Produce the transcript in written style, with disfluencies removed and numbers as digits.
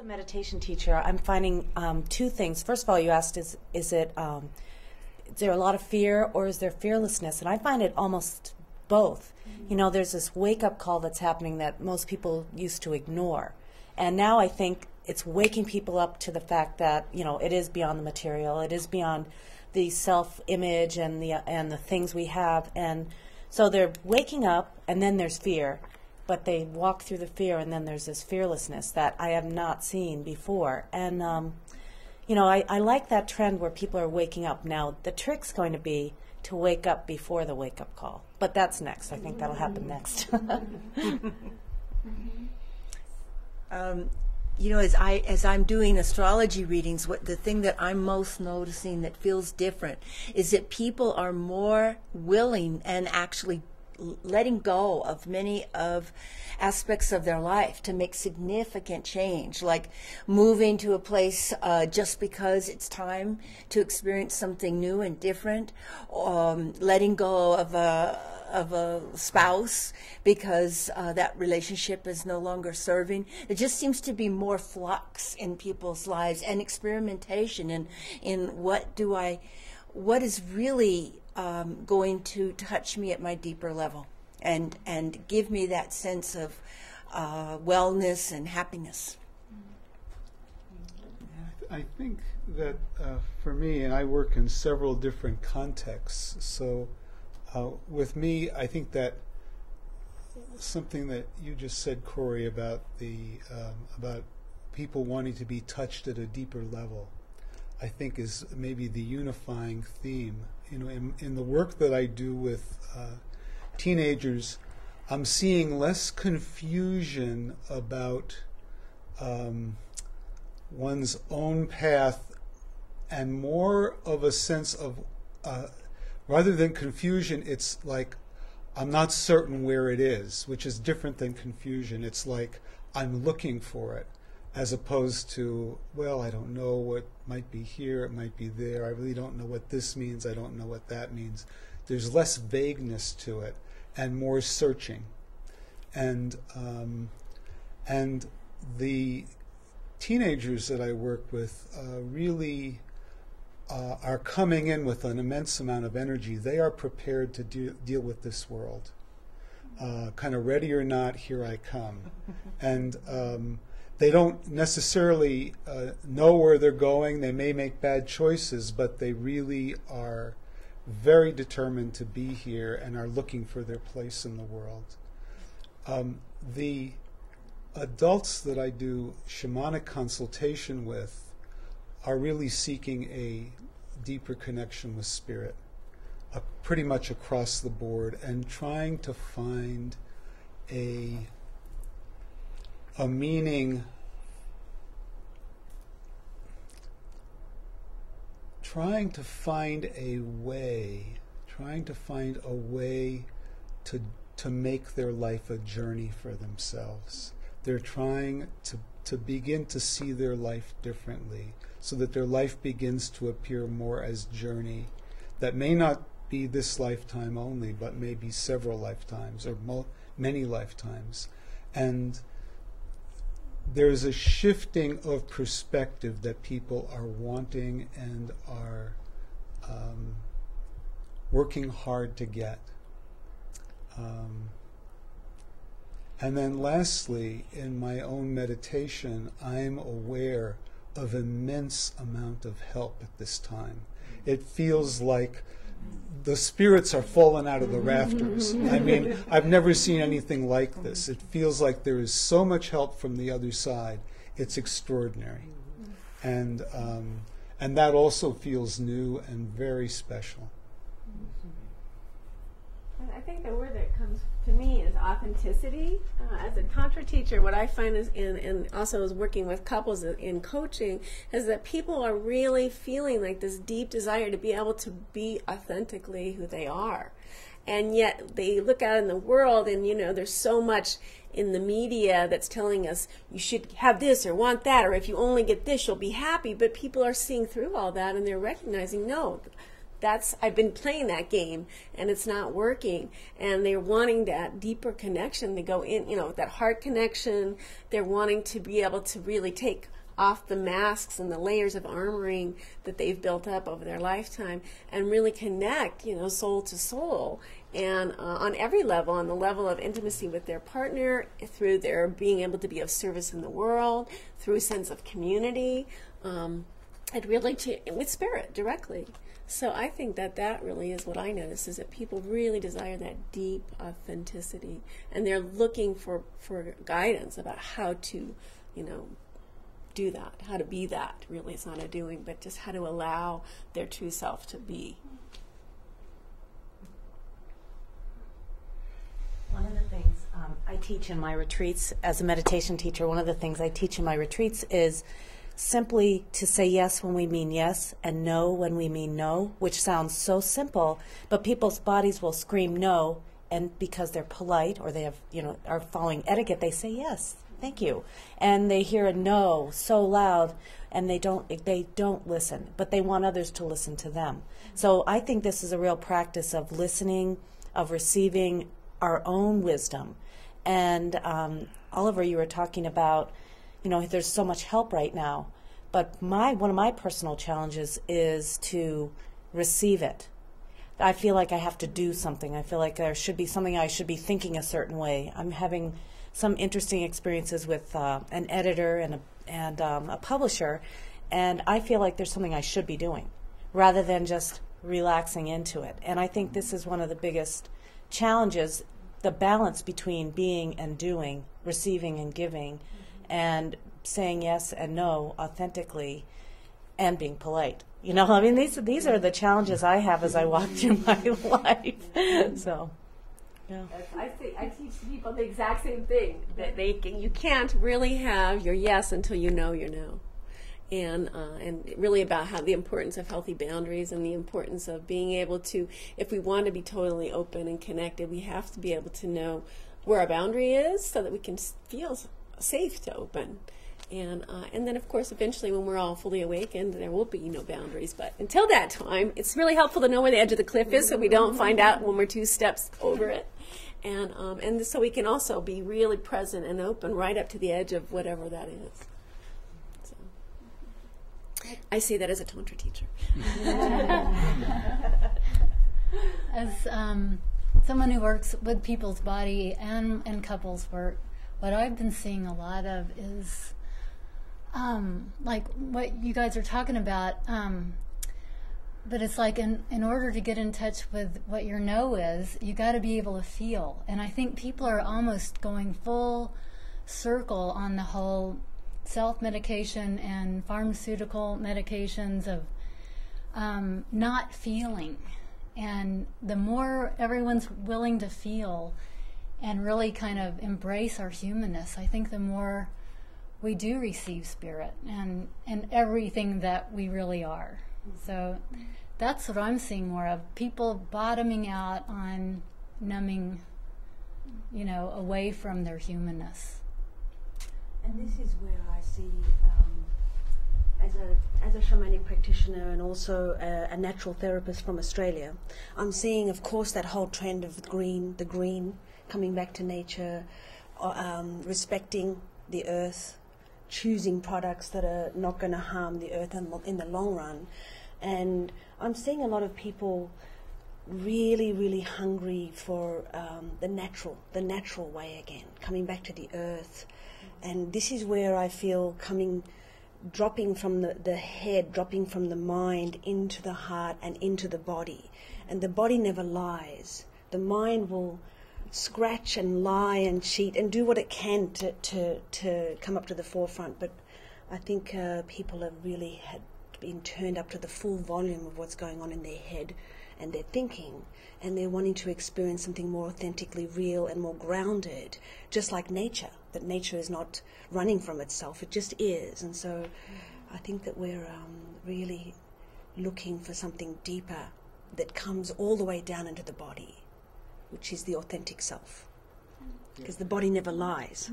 meditation teacher, I'm finding two things. First of all, you asked, is there a lot of fear or is there fearlessness? And I find it almost both. You know, there's this wake-up call that's happening that most people used to ignore. And now I think it's waking people up to the fact that, you know, it is beyond the material. It is beyond the self-image and the things we have. And so they're waking up, and then there's fear. But they walk through the fear, and then there's this fearlessness that I have not seen before. And, you know, I like that trend where people are waking up. Now, the trick's going to be to wake up before the wake-up call. But that's next. I think that'll happen next. You know, as I'm doing astrology readings, the thing that I'm most noticing that feels different is that people are more willing and actually letting go of many of aspects of their life to make significant change, like moving to a place just because it's time to experience something new and different, letting go of a spouse because that relationship is no longer serving. There just seems to be more flux in people's lives and experimentation in what is really going to touch me at my deeper level and give me that sense of wellness and happiness. I think that for me, and I work in several different contexts, so with me, I think that something that you just said, Corey, about about people wanting to be touched at a deeper level, I think is maybe the unifying theme. You know, in the work that I do with teenagers, I'm seeing less confusion about one's own path and more of a sense of, rather than confusion, it's like, I'm not certain where it is, which is different than confusion. It's like, I'm looking for it, as opposed to, well, I don't know what might be here, it might be there, I really don't know what this means, I don't know what that means. There's less vagueness to it and more searching. And the teenagers that I work with really are coming in with an immense amount of energy. They are prepared to deal with this world. Kind of ready or not, here I come. And they don't necessarily know where they're going. They may make bad choices, but they really are very determined to be here and are looking for their place in the world. The adults that I do shamanic consultation with are really seeking a deeper connection with spirit, pretty much across the board, and trying to find a meaning, trying to find a way to make their life a journey for themselves. They're trying to begin to see their life differently, so that their life begins to appear more as journey that may not be this lifetime only, but maybe several lifetimes or many lifetimes. And there's a shifting of perspective that people are wanting and are working hard to get. And then lastly, in my own meditation, I'm aware of immense amount of help at this time. It feels like the spirits are falling out of the rafters. I mean, I've never seen anything like this. It feels like there is so much help from the other side. It's extraordinary. And that also feels new and very special. I think the word that comes to me is authenticity. As a Tantra teacher, what I find is, and also as working with couples in coaching, is that people are really feeling like this deep desire to be able to be authentically who they are. And yet they look out in the world and, you know, there's so much in the media that's telling us you should have this or want that, or if you only get this, you'll be happy. But people are seeing through all that and they're recognizing, no, I've been playing that game and it's not working, and they're wanting that deeper connection to go in, that heart connection. They're wanting to be able to really take off the masks and the layers of armoring that they've built up over their lifetime and really connect, soul to soul, and on every level, on the level of intimacy with their partner, through their being able to be of service in the world, through a sense of community, and really with spirit directly. So I think that really is what I notice, is that people really desire that deep authenticity, and they're looking for guidance about how to, do that, how to be that. Really, it's not a doing, but just how to allow their true self to be. One of the things I teach in my retreats as a meditation teacher, one of the things I teach in my retreats is simply to say yes when we mean yes and no when we mean no, which sounds so simple, but people's bodies will scream no, and because they're polite or they have, are following etiquette, they say yes, thank you. And they hear a no so loud and they don't listen, but they want others to listen to them. So I think this is a real practice of listening, of receiving our own wisdom. And Oliver, you were talking about, there's so much help right now, but one of my personal challenges is to receive it. I feel like I have to do something. I feel like there should be something I should be thinking a certain way. I'm having some interesting experiences with an editor and a publisher, and I feel like there's something I should be doing rather than just relaxing into it. And I think this is one of the biggest challenges, the balance between being and doing, receiving and giving, and saying yes and no authentically, and being polite. These are the challenges I have as I walk through my life. So, yeah. I teach people the exact same thing, that you can't really have your yes until you know your no. And really about how the importance of healthy boundaries and the importance of being able to, if we want to be totally open and connected, we have to be able to know where our boundary is so that we can feel safe to open. And then, of course, eventually when we're all fully awakened, there will be no boundaries. But until that time, it's really helpful to know where the edge of the cliff is so we don't find out when we're 2 steps over it. And so we can also be really present and open right up to the edge of whatever that is. I say that as a Tantra teacher. As someone who works with people's body and couples work, what I've been seeing a lot of is like what you guys are talking about, but it's like in order to get in touch with what your no is, you got to be able to feel. And I think people are almost going full circle on the whole self-medication and pharmaceutical medications of not feeling. And the more everyone's willing to feel and really kind of embrace our humanness, I think the more we do receive spirit and everything that we really are. So that's what I'm seeing more of, people bottoming out on numbing, away from their humanness. And this is where I see, as a shamanic practitioner and also a natural therapist from Australia, I'm seeing, of course, that whole trend of the green, coming back to nature, respecting the earth, choosing products that are not going to harm the earth in the long run. And I'm seeing a lot of people really, really hungry for the natural way again, coming back to the earth. And this is where I feel dropping from the head, dropping from the mind into the heart and into the body. And the body never lies. The mind will scratch and lie and cheat and do what it can to come up to the forefront. But I think people have really been turned up to the full volume of what's going on in their head and their thinking, and they're wanting to experience something more authentically real and more grounded, just like nature, that nature is not running from itself, it just is. And so I think that we're really looking for something deeper that comes all the way down into the body, which is the authentic self, because the body never lies.